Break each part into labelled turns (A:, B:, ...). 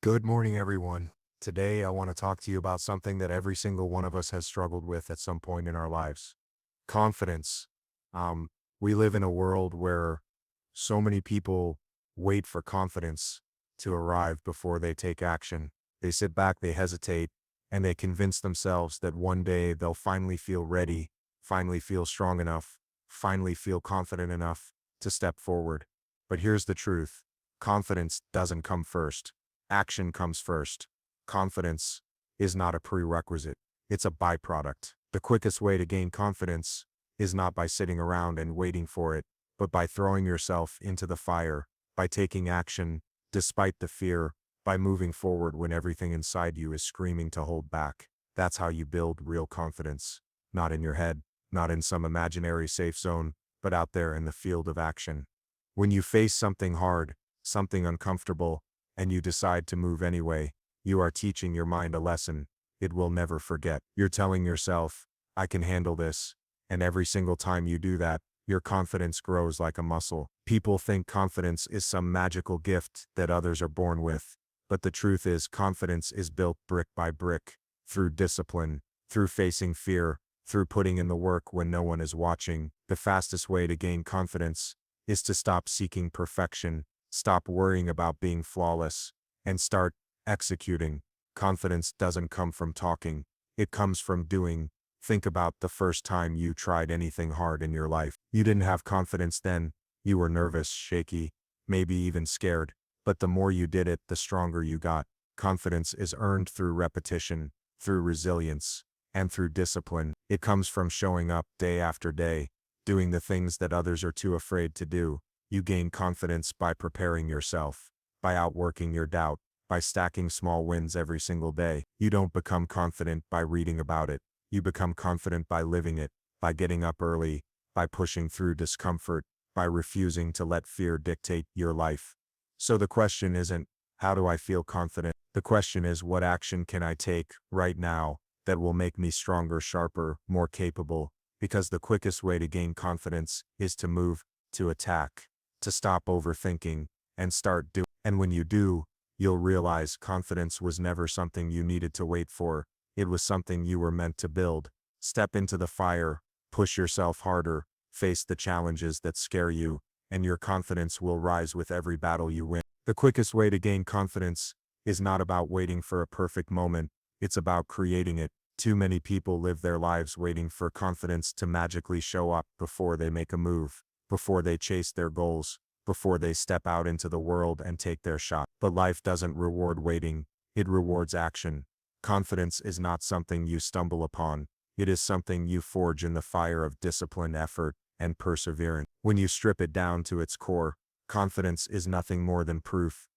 A: Good morning, everyone. Today, I want to talk to you about something that every single one of us has struggled with at some point in our lives. Confidence. Um, we live in a world where so many people wait for confidence to arrive before they take action. They sit back, they hesitate, and they convince themselves that one day they'll finally feel ready, finally feel strong enough, finally feel confident enough to step forward. But here's the truth. Confidence doesn't come first. Action comes first. Confidence is not a prerequisite. It's a byproduct. The quickest way to gain confidence is not by sitting around and waiting for it, but by throwing yourself into the fire, by taking action despite the fear, by moving forward when everything inside you is screaming to hold back. That's how you build real confidence. Not in your head, not in some imaginary safe zone, but out there in the field of action. When you face something hard, something uncomfortable, and you decide to move anyway, you are teaching your mind a lesson it will never forget. You're telling yourself, I can handle this. And every single time you do that, your confidence grows like a muscle. People think confidence is some magical gift that others are born with. But the truth is, confidence is built brick by brick, through discipline, through facing fear, through putting in the work when no one is watching. The fastest way to gain confidence is to stop seeking perfection, stop worrying about being flawless, and start executing. Confidence doesn't come from talking, it comes from doing. Think about the first time you tried anything hard in your life. You didn't have confidence then, you were nervous, shaky, maybe even scared. But the more you did it, the stronger you got. Confidence is earned through repetition, through resilience, and through discipline. It comes from showing up day after day, doing the things that others are too afraid to do. You gain confidence by preparing yourself, by outworking your doubt, by stacking small wins every single day. You don't become confident by reading about it. You become confident by living it, by getting up early, by pushing through discomfort, by refusing to let fear dictate your life. So the question isn't, how do I feel confident? The question is, what action can I take right now that will make me stronger, sharper, more capable? Because the quickest way to gain confidence is to move, to attack, to stop overthinking, and start doing. And when you do, you'll realize confidence was never something you needed to wait for. It was something you were meant to build. Step into the fire, push yourself harder, face the challenges that scare you, and your confidence will rise with every battle you win. The quickest way to gain confidence is not about waiting for a perfect moment, it's about creating it. Too many people live their lives waiting for confidence to magically show up before they make a move, before they chase their goals, before they step out into the world and take their shot. But life doesn't reward waiting, it rewards action. Confidence is not something you stumble upon, it is something you forge in the fire of discipline, effort, and perseverance. When you strip it down to its core, confidence is nothing more than proof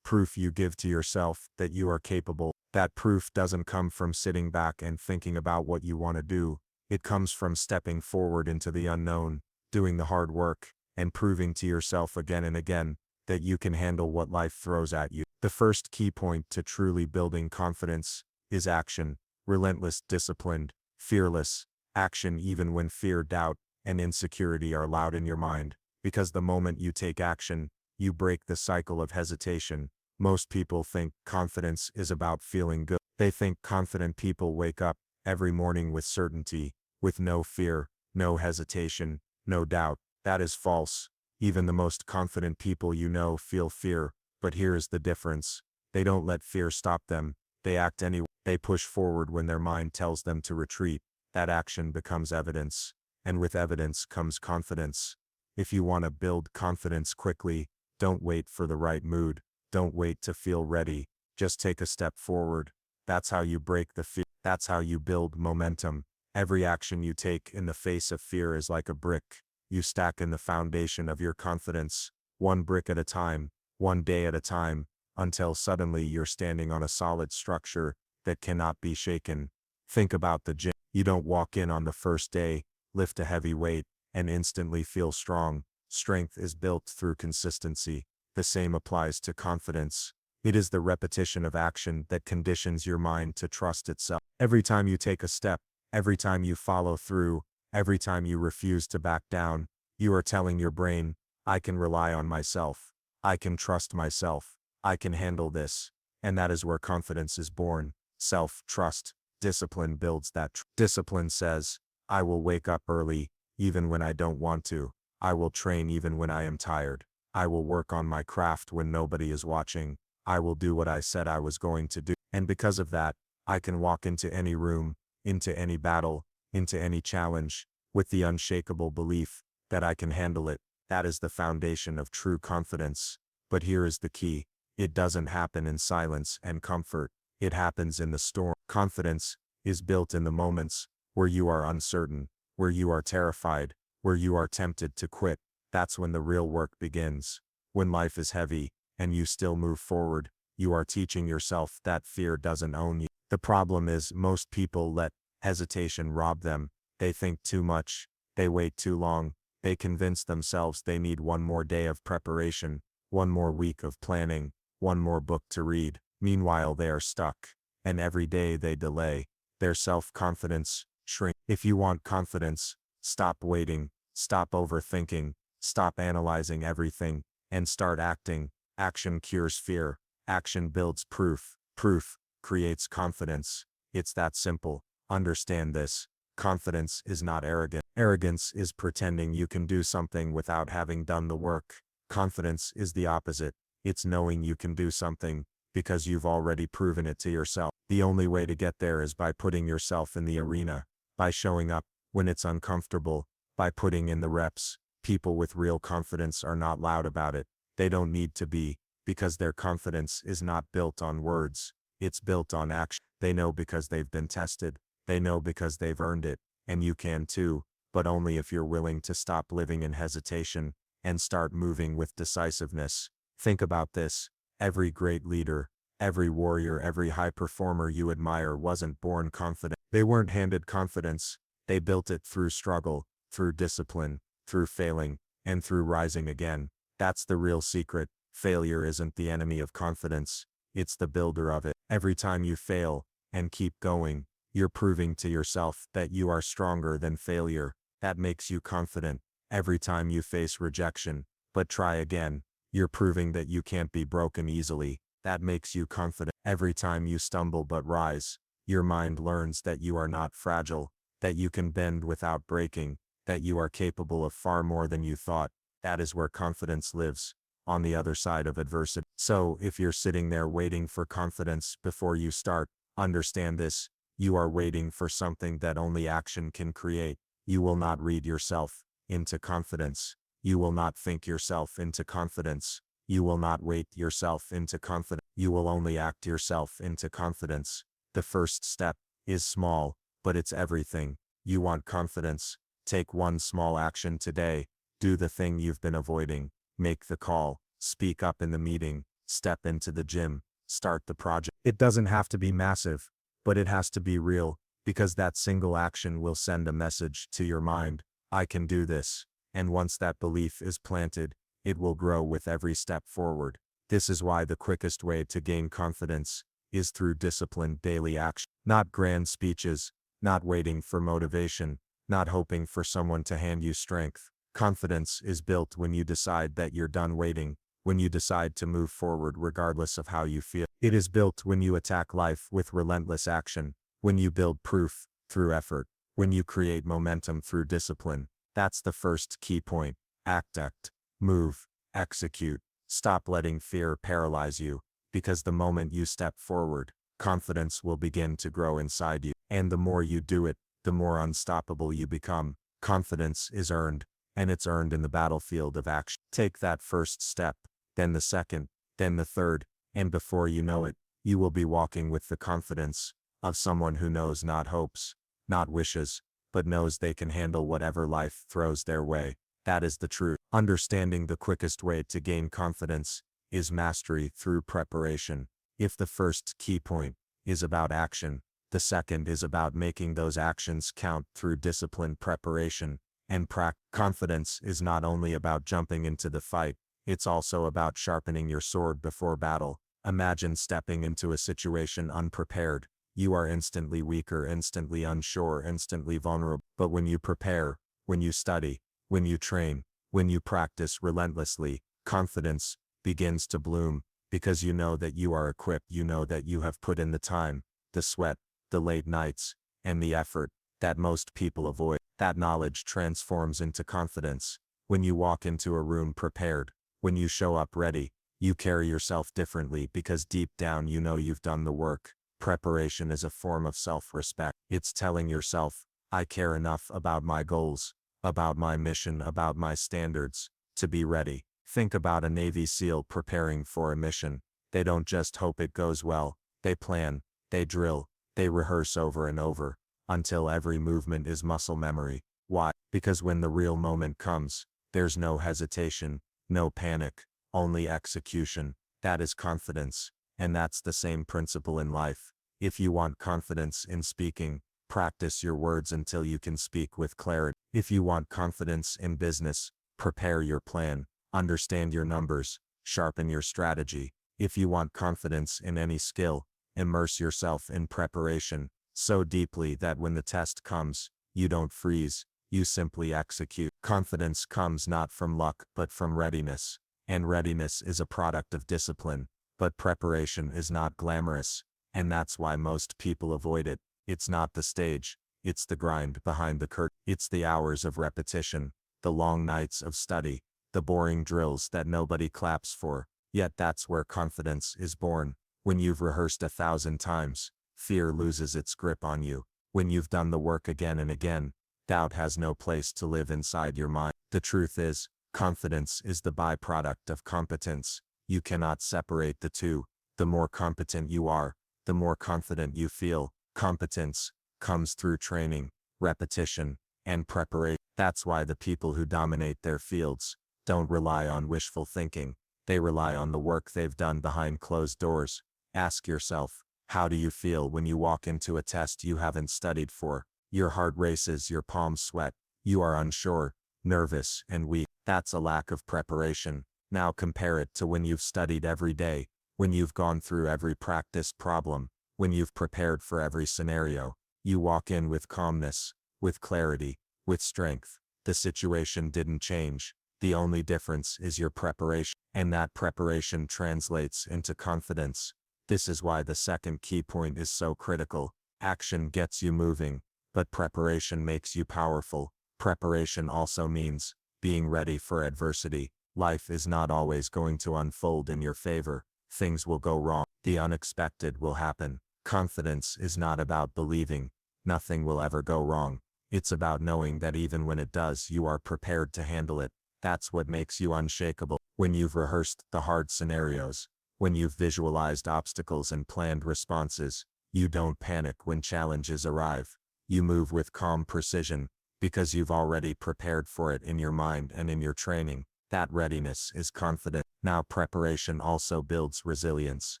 A: you give to yourself that you are capable. That proof doesn't come from sitting back and thinking about what you want to do, it comes from stepping forward into the unknown, doing the hard work, and proving to yourself again and again that you can handle what life throws at you. The first key point to truly building confidence is action. Relentless, disciplined, fearless action, even when fear, doubt, and insecurity are loud in your mind. Because the moment you take action, you break the cycle of hesitation. Most people think confidence is about feeling good. They think confident people wake up every morning with certainty, with no fear, no hesitation, no doubt. That is false. Even the most confident people you know feel fear, but here is the difference. They don't let fear stop them. They act anyway. They push forward when their mind tells them to retreat. That action becomes evidence, and with evidence comes confidence. If you want to build confidence quickly, don't wait for the right mood. Don't wait to feel ready. Just take a step forward. That's how you break the fear. That's how you build momentum. Every action you take in the face of fear is like a brick you stack in the foundation of your confidence, one brick at a time, one day at a time, until suddenly you're standing on a solid structure that cannot be shaken. Think about the gym. You don't walk in on the first day, lift a heavy weight, and instantly feel strong. Strength is built through consistency. The same applies to confidence. It is the repetition of action that conditions your mind to trust itself. Every time you take a step, every time you follow through, every time you refuse to back down, you are telling your brain, I can rely on myself. I can trust myself. I can handle this. And that is where confidence is born. Self-trust. Discipline builds that. Discipline says, I will wake up early, even when I don't want to. I will train even when I am tired. I will work on my craft when nobody is watching. I will do what I said I was going to do. And because of that, I can walk into any room, into any battle, into any challenge, with the unshakable belief that I can handle it. That is the foundation of true confidence. But here is the key. It doesn't happen in silence and comfort. It happens in the storm. Confidence is built in the moments where you are uncertain, where you are terrified, where you are tempted to quit. That's when the real work begins. When life is heavy, and you still move forward, you are teaching yourself that fear doesn't own you. The problem is most people let hesitation rob them. They think too much, they wait too long, they convince themselves they need one more day of preparation, one more week of planning, one more book to read. Meanwhile they are stuck, and every day they delay, their self-confidence shrinks. If you want confidence, stop waiting, stop overthinking, stop analyzing everything, and start acting. Action cures fear. Action builds proof. Proof creates confidence. It's that simple. Understand this. Confidence is not arrogant. Arrogance is pretending you can do something without having done the work. Confidence is the opposite. It's knowing you can do something because you've already proven it to yourself. The only way to get there is by putting yourself in the arena, by showing up when it's uncomfortable, by putting in the reps. People with real confidence are not loud about it. They don't need to be, because their confidence is not built on words. It's built on action. They know because they've been tested. They know because they've earned it, and you can too, but only if you're willing to stop living in hesitation and start moving with decisiveness. Think about this. Every great leader, every warrior, every high performer you admire wasn't born confident. They weren't handed confidence. They built it through struggle, through discipline, through failing, and through rising again. That's the real secret. Failure isn't the enemy of confidence. It's the builder of it. Every time you fail and keep going, you're proving to yourself that you are stronger than failure. That makes you confident. Every time you face rejection, but try again, you're proving that you can't be broken easily. That makes you confident. Every time you stumble but rise, your mind learns that you are not fragile, that you can bend without breaking, that you are capable of far more than you thought. That is where confidence lives, on the other side of adversity. So, if you're sitting there waiting for confidence before you start, understand this. You are waiting for something that only action can create. You will not read yourself into confidence. You will not think yourself into confidence. You will not wait yourself into confidence. You will only act yourself into confidence. The first step is small, but it's everything. You want confidence? Take one small action today. Do the thing you've been avoiding. Make the call. Speak up in the meeting. Step into the gym. Start the project. It doesn't have to be massive, but it has to be real, because that single action will send a message to your mind. I can do this. And once that belief is planted, it will grow with every step forward. This is why the quickest way to gain confidence is through disciplined daily action. Not grand speeches, not waiting for motivation, not hoping for someone to hand you strength. Confidence is built when you decide that you're done waiting, when you decide to move forward regardless of how you feel. It is built when you attack life with relentless action, when you build proof through effort, when you create momentum through discipline. That's the first key point. Act, move, execute. Stop letting fear paralyze you, because the moment you step forward, confidence will begin to grow inside you. And the more you do it, the more unstoppable you become. Confidence is earned, and it's earned in the battlefield of action. Take that first step, then the second, then the third, and before you know it, you will be walking with the confidence of someone who knows not hopes, not wishes, but knows they can handle whatever life throws their way. That is the truth. Understanding the quickest way to gain confidence is mastery through preparation. If the first key point is about action, the second is about making those actions count through disciplined preparation and practice. Confidence is not only about jumping into the fight, it's also about sharpening your sword before battle. Imagine stepping into a situation unprepared. You are instantly weaker, instantly unsure, instantly vulnerable. But when you prepare, when you study, when you train, when you practice relentlessly, confidence begins to bloom. because you know that you are equipped, you know that you have put in the time, the sweat, the late nights, and the effort that most people avoid. That knowledge transforms into confidence. When you walk into a room prepared, when you show up ready, you carry yourself differently because deep down you know you've done the work. Preparation is a form of self-respect. It's telling yourself, I care enough about my goals, about my mission, about my standards, to be ready. Think about a Navy SEAL preparing for a mission. They don't just hope it goes well, they plan, they drill, they rehearse over and over, until every movement is muscle memory. Why? Because when the real moment comes, there's no hesitation, no panic, only execution. That is confidence, and that's the same principle in life. If you want confidence in speaking, practice your words until you can speak with clarity. If you want confidence in business, prepare your plan, understand your numbers, sharpen your strategy. If you want confidence in any skill, immerse yourself in preparation so deeply that when the test comes, you don't freeze, you simply execute. Confidence comes not from luck but from readiness, and readiness is a product of discipline, but preparation is not glamorous, and that's why most people avoid it. It's not the stage, it's the grind behind the curtain. It's the hours of repetition, the long nights of study, the boring drills that nobody claps for. Yet that's where confidence is born. When you've rehearsed 1,000 times, fear loses its grip on you. When you've done the work again and again, doubt has no place to live inside your mind. The truth is, confidence is the byproduct of competence. You cannot separate the two. The more competent you are, the more confident you feel. Competence comes through training, repetition, and preparation. That's why the people who dominate their fields don't rely on wishful thinking. They rely on the work they've done behind closed doors. Ask yourself, how do you feel when you walk into a test you haven't studied for? Your heart races, your palms sweat, you are unsure, nervous, and weak. That's a lack of preparation. Now compare it to when you've studied every day, when you've gone through every practice problem, when you've prepared for every scenario. You walk in with calmness, with clarity, with strength. The situation didn't change. The only difference is your preparation, and that preparation translates into confidence. This is why the second key point is so critical. Action gets you moving, but preparation makes you powerful. Preparation also means being ready for adversity. Life is not always going to unfold in your favor. Things will go wrong. The unexpected will happen. Confidence is not about believing nothing will ever go wrong. It's about knowing that even when it does, you are prepared to handle it. That's what makes you unshakable. When you've rehearsed the hard scenarios, when you've visualized obstacles and planned responses, you don't panic when challenges arrive. You move with calm precision, because you've already prepared for it in your mind and in your training. That readiness is confident. Now preparation also builds resilience.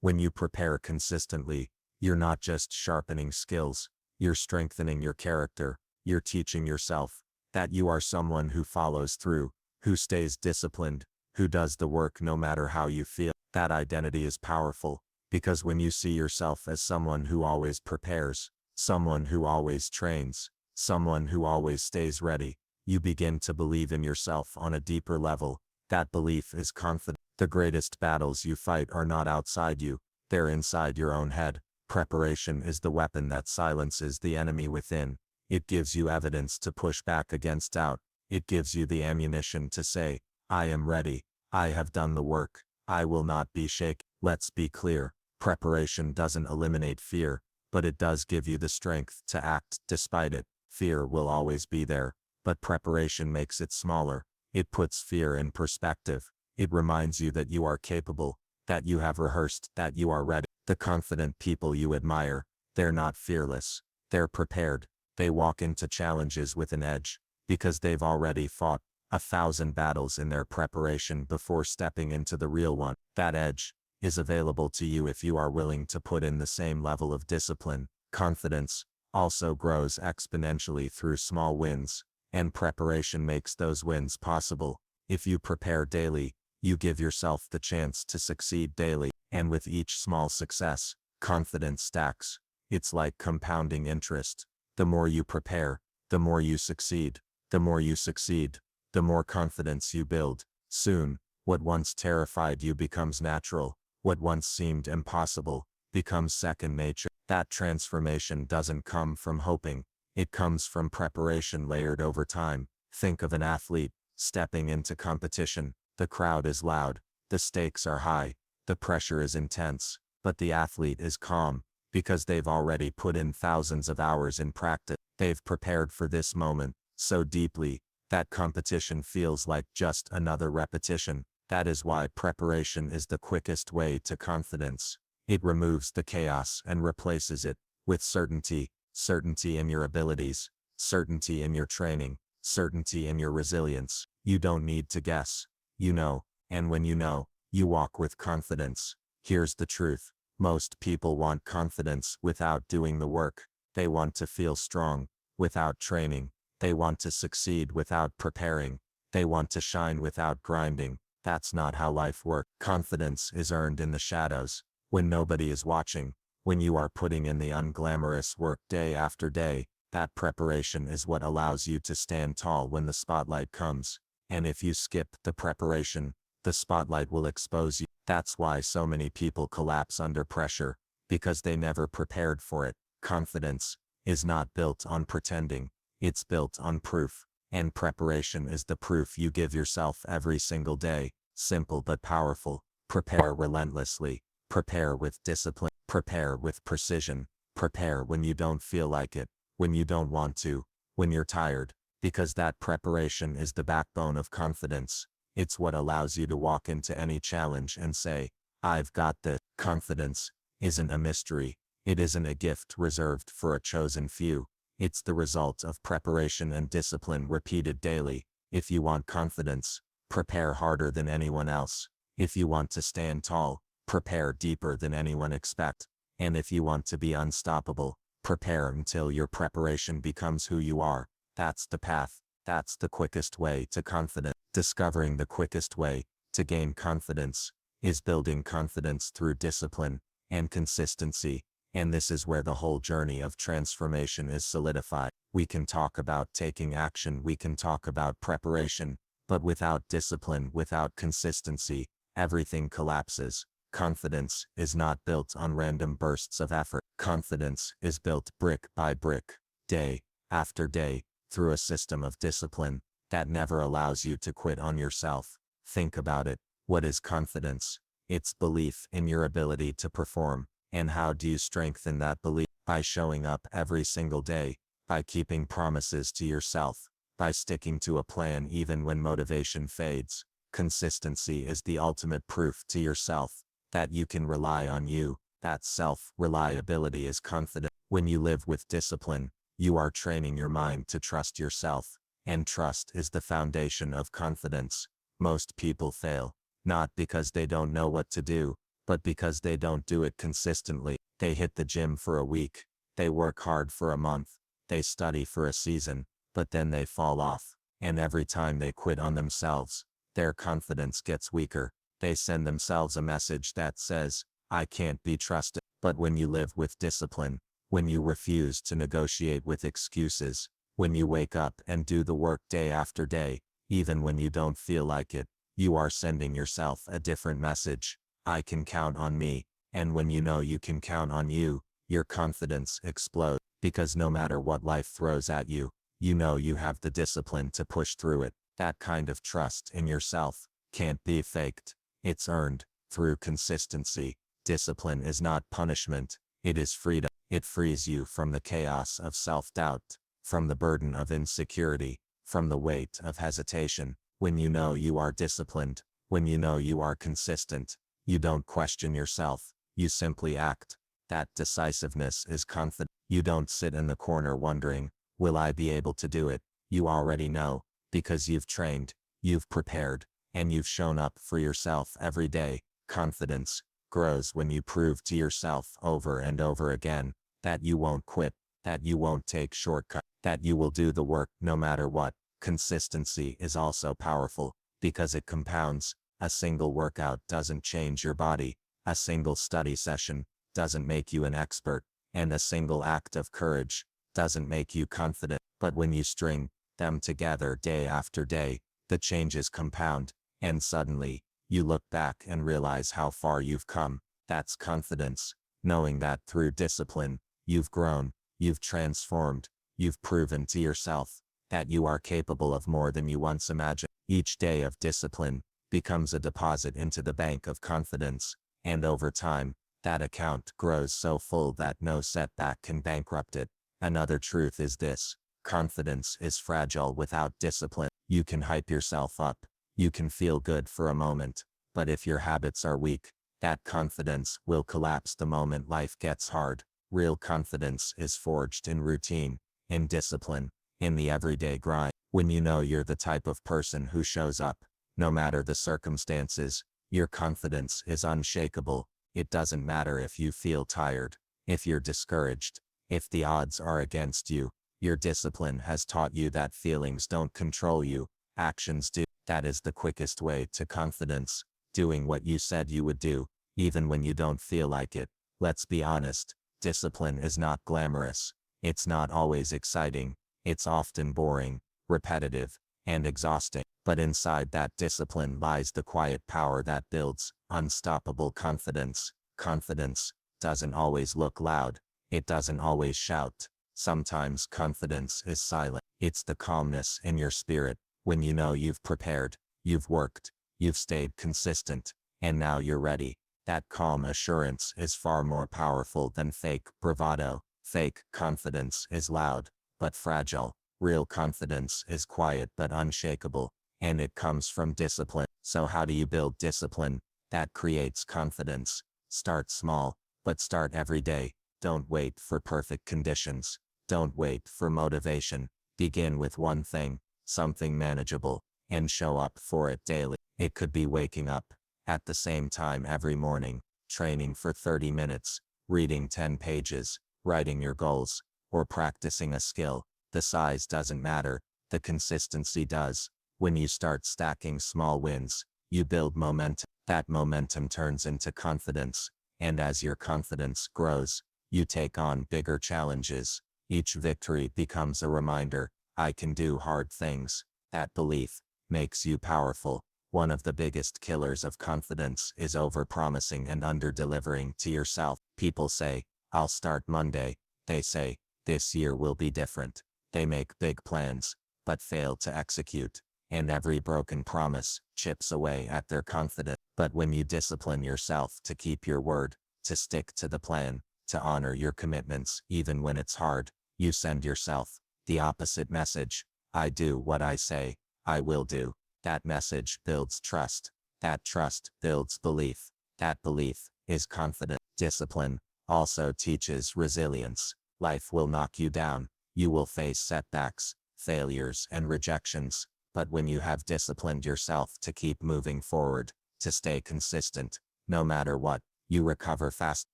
A: When you prepare consistently, you're not just sharpening skills, you're strengthening your character. You're teaching yourself that you are someone who follows through, who stays disciplined, who does the work no matter how you feel. That identity is powerful, because when you see yourself as someone who always prepares, someone who always trains, someone who always stays ready, you begin to believe in yourself on a deeper level. That belief is confidence. The greatest battles you fight are not outside you, they're inside your own head. Preparation is the weapon that silences the enemy within. It gives you evidence to push back against doubt. It gives you the ammunition to say, I am ready. I have done the work. I will not be shaken. Let's be clear. Preparation doesn't eliminate fear, but it does give you the strength to act despite it. Fear will always be there, but preparation makes it smaller. It puts fear in perspective. It reminds you that you are capable, that you have rehearsed, that you are ready. The confident people you admire, they're not fearless. They're prepared. They walk into challenges with an edge, because they've already fought 1,000 battles in their preparation before stepping into the real one. That edge is available to you if you are willing to put in the same level of discipline. Confidence also grows exponentially through small wins, and preparation makes those wins possible. If you prepare daily, you give yourself the chance to succeed daily, and with each small success, confidence stacks. It's like compounding interest. The more you prepare, the more you succeed. The more you succeed, the more confidence you build. Soon, what once terrified you becomes natural. What once seemed impossible becomes second nature. That transformation doesn't come from hoping, it comes from preparation layered over time. Think of an athlete stepping into competition. The crowd is loud, the stakes are high, the pressure is intense, but the athlete is calm because they've already put in thousands of hours in practice. They've prepared for this moment so deeply that competition feels like just another repetition. That is why preparation is the quickest way to confidence. It removes the chaos and replaces it with certainty. Certainty in your abilities, certainty in your training, certainty in your resilience. You don't need to guess. You know, and when you know, you walk with confidence. Here's the truth. Most people want confidence without doing the work. They want to feel strong without training. They want to succeed without preparing. They want to shine without grinding. That's not how life works. Confidence is earned in the shadows, when nobody is watching, when you are putting in the unglamorous work day after day. That preparation is what allows you to stand tall when the spotlight comes. And if you skip the preparation, the spotlight will expose you. That's why so many people collapse under pressure, because they never prepared for it. Confidence is not built on pretending, it's built on proof. And preparation is the proof you give yourself every single day. Simple but powerful. Prepare relentlessly. Prepare with discipline. Prepare with precision. Prepare when you don't feel like it, when you don't want to, when you're tired, because that preparation is the backbone of confidence. It's what allows you to walk into any challenge and say, I've got this. Confidence isn't a mystery. It isn't a gift reserved for a chosen few. It's the result of preparation and discipline repeated daily. If you want confidence, prepare harder than anyone else. If you want to stand tall, prepare deeper than anyone expects. And if you want to be unstoppable, prepare until your preparation becomes who you are. That's the path. That's the quickest way to confidence. Discovering the quickest way to gain confidence is building confidence through discipline and consistency. And this is where the whole journey of transformation is solidified. We can talk about taking action, we can talk about preparation, but without discipline, without consistency, everything collapses. Confidence is not built on random bursts of effort. Confidence is built brick by brick, day after day, through a system of discipline that never allows you to quit on yourself. Think about it. What is confidence? It's belief in your ability to perform. And how do you strengthen that belief? By showing up every single day, by keeping promises to yourself, by sticking to a plan even when motivation fades. Consistency is the ultimate proof to yourself that you can rely on you. That self-reliability is confident. When you live with discipline, you are training your mind to trust yourself, and trust is the foundation of confidence. Most people fail, not because they don't know what to do, but because they don't do it consistently. They hit the gym for a week, they work hard for a month, they study for a season, but then they fall off. And every time they quit on themselves, their confidence gets weaker. They send themselves a message that says, I can't be trusted. But when you live with discipline, when you refuse to negotiate with excuses, when you wake up and do the work day after day, even when you don't feel like it, you are sending yourself a different message. I can count on me. And when you know you can count on you, your confidence explodes. Because no matter what life throws at you, you know you have the discipline to push through it. That kind of trust in yourself can't be faked. It's earned through consistency. Discipline is not punishment, it is freedom. It frees you from the chaos of self-doubt, from the burden of insecurity, from the weight of hesitation. When you know you are disciplined, when you know you are consistent, you don't question yourself, you simply act. That decisiveness is confident. You don't sit in the corner wondering, will I be able to do it? You already know, because you've trained, you've prepared, and you've shown up for yourself every day. Confidence grows when you prove to yourself over and over again that you won't quit, that you won't take shortcuts, that you will do the work no matter what. Consistency is also powerful because it compounds. A single workout doesn't change your body, a single study session doesn't make you an expert, and a single act of courage doesn't make you confident. But when you string them together day after day, the changes compound, and suddenly,
B: You look back and realize how far you've come. That's confidence. Knowing that through discipline, you've grown, you've transformed, you've proven to yourself that you are capable of more than you once imagined. Each day of discipline becomes a deposit into the bank of confidence, and over time, that account grows so full that no setback can bankrupt it. Another truth is this: confidence is fragile without discipline. You can hype yourself up, you can feel good for a moment, but if your habits are weak, that confidence will collapse the moment life gets hard. Real confidence is forged in routine, in discipline, in the everyday grind. When you know you're the type of person who shows up, no matter the circumstances, your confidence is unshakable. It doesn't matter if you feel tired, if you're discouraged, if the odds are against you. Your discipline has taught you that feelings don't control you, actions do. That is the quickest way to confidence, doing what you said you would do, even when you don't feel like it. Let's be honest, discipline is not glamorous. It's not always exciting. It's often boring, repetitive, and exhausting. But inside that discipline lies the quiet power that builds unstoppable confidence. Confidence doesn't always look loud. It doesn't always shout. Sometimes confidence is silent. It's the calmness in your spirit, when you know you've prepared, you've worked, you've stayed consistent, and now you're ready. That calm assurance is far more powerful than fake bravado. Fake confidence is loud, but fragile. Real confidence is quiet but unshakable, and it comes from discipline. So how do you build discipline that creates confidence? Start small, but start every day. Don't wait for perfect conditions. Don't wait for motivation. Begin with one thing, something manageable, and show up for it daily. It could be waking up at the same time every morning, training for 30 minutes, reading 10 pages, writing your goals, or practicing a skill. The size doesn't matter, the consistency does. When you start stacking small wins, you build momentum. That momentum turns into confidence, and as your confidence grows, you take on bigger challenges. Each victory becomes a reminder, I can do hard things. That belief makes you powerful. One of the biggest killers of confidence is overpromising and underdelivering to yourself. People say, I'll start Monday. They say, this year will be different. They make big plans, but fail to execute, and every broken promise chips away at their confidence. But when you discipline yourself to keep your word, to stick to the plan, to honor your commitments even when it's hard, you send yourself the opposite message. I do what I say, I will do. That message builds trust. That trust builds belief. That belief is confidence. Discipline also teaches resilience. Life will knock you down. You will face setbacks, failures, and rejections. But when you have disciplined yourself to keep moving forward, to stay consistent, no matter what, you recover fast.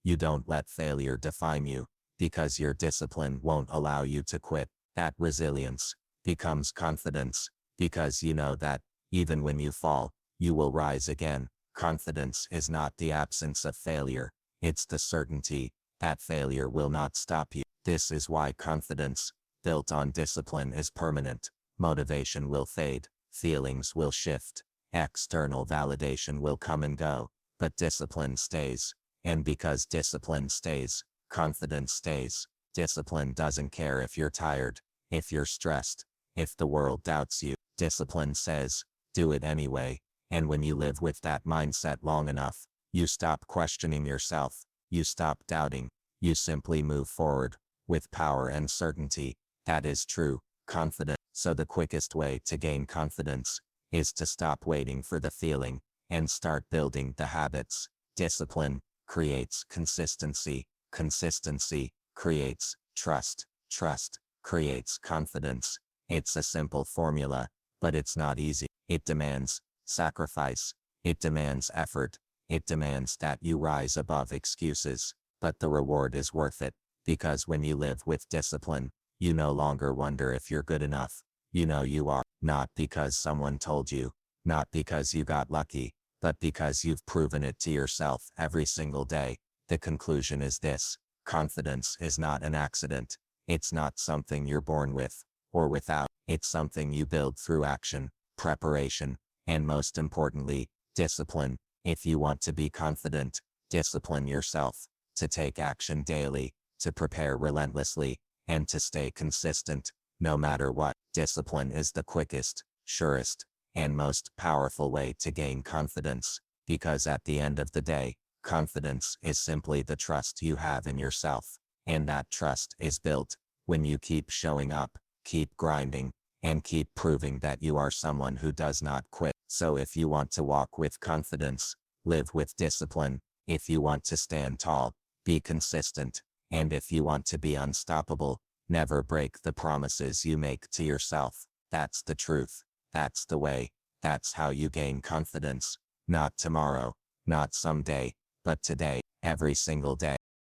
B: You don't let failure define you, because your discipline won't allow you to quit. That resilience becomes confidence, because you know that, even when you fall, you will rise again. Confidence is not the absence of failure, it's the certainty that failure will not stop you. This is why confidence, built on discipline, is permanent. Motivation will fade, feelings will shift, external validation will come and go, but discipline stays. And because discipline stays, confidence stays. Discipline doesn't care if you're tired, if you're stressed, if the world doubts you. Discipline says, do it anyway. And when you live with that mindset long enough, you stop questioning yourself, you stop doubting, you simply move forward, with power and certainty. That is true confidence. So the quickest way to gain confidence is to stop waiting for the feeling and start building the habits. Discipline creates consistency. Consistency creates trust. Trust creates confidence. It's a simple formula, but it's not easy. It demands sacrifice. It demands effort. It demands that you rise above excuses. But the reward is worth it, because when you live with discipline, you no longer wonder if you're good enough. You know you are, not because someone told you, not because you got lucky, but because you've proven it to yourself every single day. The conclusion is this: confidence is not an accident. It's not something you're born with, or without. It's something you build through action, preparation, and most importantly, Discipline. If you want to be confident, discipline yourself to take action daily, to prepare relentlessly, and to stay consistent, no matter what. Discipline is the quickest, surest, and most powerful way to gain confidence, because at the end of the day, confidence is simply the trust you have in yourself, and that trust is built when you keep showing up, keep grinding, and keep proving that you are someone who does not quit. So if you want to walk with confidence, live with discipline. If you want to stand tall, be consistent. And if you want to be unstoppable, never break the promises you make to yourself. That's the truth. That's the way. That's how you gain confidence. Not tomorrow, not someday, but today, every single day.